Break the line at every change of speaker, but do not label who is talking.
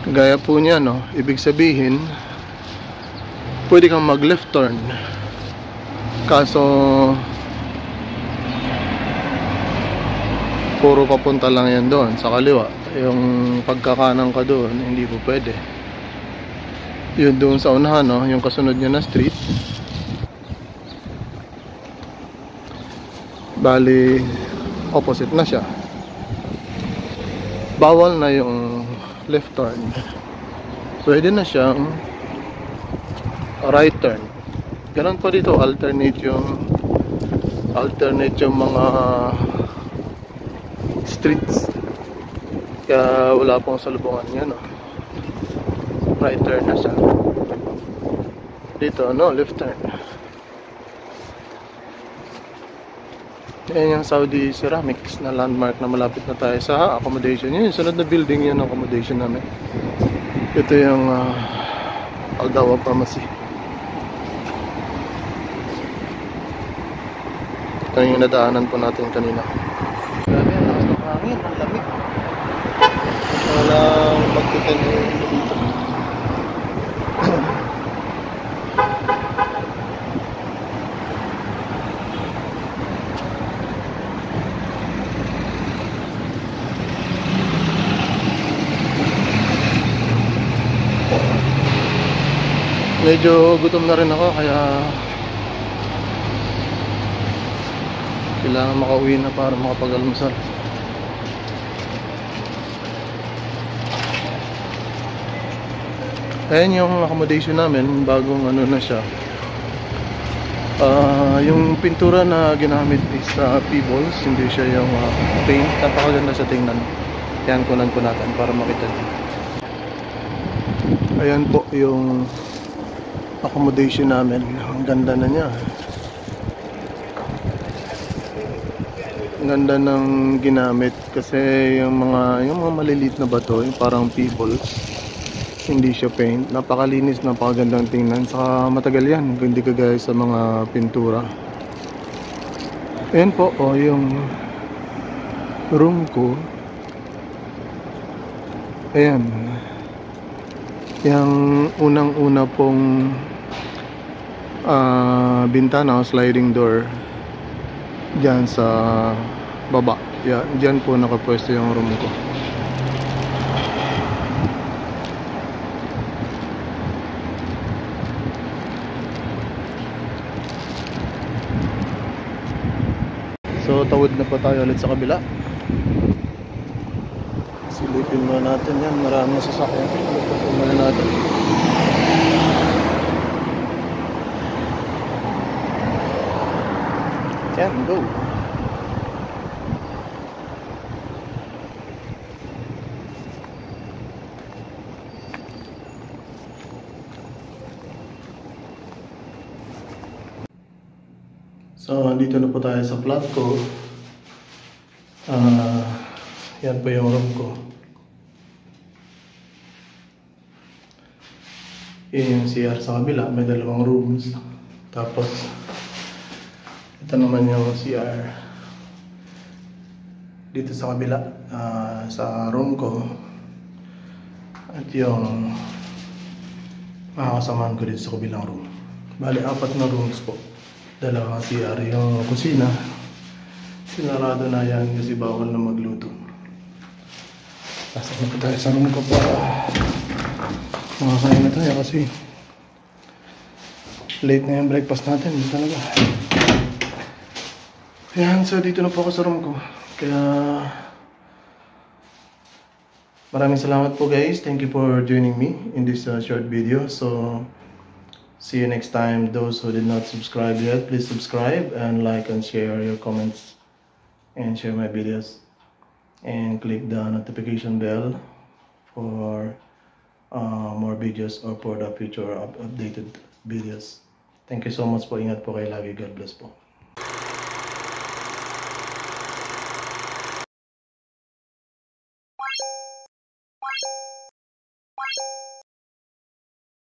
Gaya po niya, no, ibig sabihin pwede kang mag left turn, kaso puro papunta lang yan doon sa kaliwa. Yung pagkakanan ka doon hindi po pwede. Yun doon sa unahan, no, yung kasunod niya na street, bali opposite na siya, bawal na yung left turn, pwede na siyang right turn. Ganun po dito, alternate yung mga streets, kaya wala pong salubungan yan, no? Right turn na siya dito, no, left turn. Yan yung Saudi Ceramics na landmark na malapit na tayo sa accommodation. Yun yung sunod na building, yun ang accommodation namin. Ito yung Aldawa Pharmacy. Ito yung nadaanan po natin kanina. Grabe, ang lakas ng hangin, ang lamig. Walang magtitin dito. Medyo gutom na rin ako, kaya kailangan makauwi na para makapag-almusal. Ayan yung accommodation namin, bagong ano na siya. Yung pintura na ginamit is P-balls, hindi siya yung paint. Napakaganda siya tingnan. Yan, kunan po natin para makita niyo. Ayan po yung accommodation namin. Ang ganda na niya. Ang ganda ng ginamit kasi yung mga maliliit na bato, yung parang P-balls, hindi siya paint. Napakalinis, napakagandang tingnan. Saka matagal yan, hindi kagaya sa mga pintura. Ayan po, yung room ko. Ayan. Yung unang-una pong bintana o sliding door dyan sa baba. Yan, dyan po nakapwesto yung room ko. So tawid na po tayo ulit sa kabila. Silipin muna natin yan, maraming sasakyan. Silipin muna natin. Yan, go. So, dito na po tayo sa flat ko. Yan po yung room ko. Yan yung CR sa kabila. May dalawang rooms. Tapos, ito naman yung CR dito sa kabila, sa room ko. At yung mga kasamahan ko dito sa kabilang room. Bali, 4 na rooms po. Dalawang CR, yung kusina sinarado na yan kasi bawal na magluto. Pasok na po tayo sa room ko para makakain na tayo kasi late na yung breakfast natin talaga. Yan, so dito na po ako sa room ko. Kaya maraming salamat po guys. Thank you for joining me in this short video. So see you next time. Those who did not subscribe yet, please subscribe and like and share your comments and share my videos and click the notification bell for more videos or for the future updated videos. Thank you so much po. Ingat po kayo lagi. God bless po.